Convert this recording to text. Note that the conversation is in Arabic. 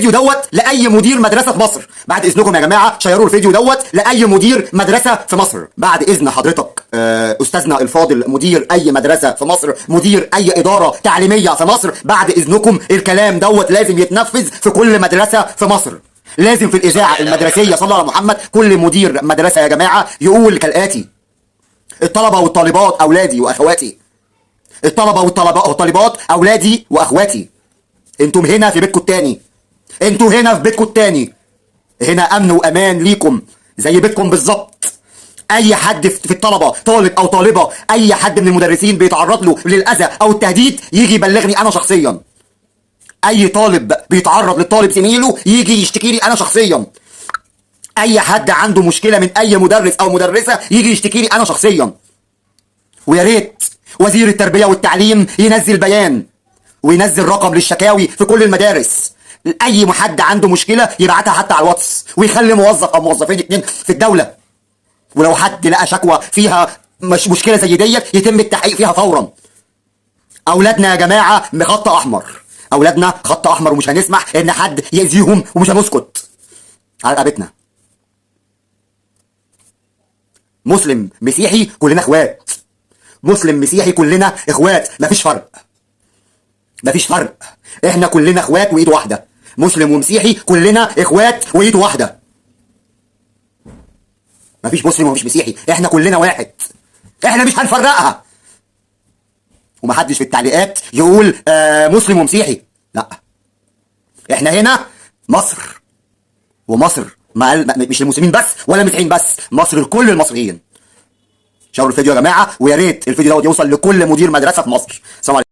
الفيديو دوت لاي مدير مدرسه في مصر. بعد اذنكم يا جماعه شيروا الفيديو دوت لاي مدير مدرسه في مصر. بعد اذن حضرتك استاذنا الفاضل مدير اي مدرسه في مصر، مدير اي اداره تعليميه في مصر، بعد اذنكم الكلام دوت لازم يتنفذ في كل مدرسه في مصر. لازم في الاذاعه المدرسيه صلى الله على محمد كل مدير مدرسه يا جماعه يقول كالاتي: الطلبه والطالبات اولادي واخواتي، الطلبه والطالبات اولادي واخواتي، انتم هنا في بيتكم التاني، انتوا هنا في بيتكم التاني، هنا امن وامان ليكم زي بيتكم بالظبط. اي حد في الطلبه، طالب او طالبه، اي حد من المدرسين بيتعرض له للاذى او التهديد يجي يبلغني انا شخصيا. اي طالب بيتعرض للطالب زميله يجي يشتكي لي انا شخصيا. اي حد عنده مشكله من اي مدرس او مدرسه يجي يشتكي لي انا شخصيا. ويا ريت وزير التربيه والتعليم ينزل بيان وينزل رقم للشكاوي في كل المدارس. اي حد عنده مشكله يبعتها حتى على الواتس، ويخلي موظف او موظفين اتنين في الدوله، ولو حد لقى شكوى فيها مشكله زي ديت يتم التحقيق فيها فورا. اولادنا يا جماعه خط احمر، اولادنا خط احمر، ومش هنسمح ان حد يأذيهم، ومش هنسكت على رقبتنا. مسلم مسيحي كلنا اخوات، مسلم مسيحي كلنا اخوات، مفيش فرق، مفيش فرق، احنا كلنا اخوات وايد واحده، مسلم ومسيحي كلنا اخوات وايد واحده. مفيش مسلم ومفيش مسيحي، احنا كلنا واحد، احنا مش هنفرقها. ومحدش في التعليقات يقول مسلم ومسيحي، لا، احنا هنا مصر، ومصر مش المسلمين بس ولا المسيحيين بس، مصر لكل المصريين. شاركوا الفيديو يا جماعه، ويا ريت الفيديو دوت يوصل لكل مدير مدرسه في مصر. سلام عليكم.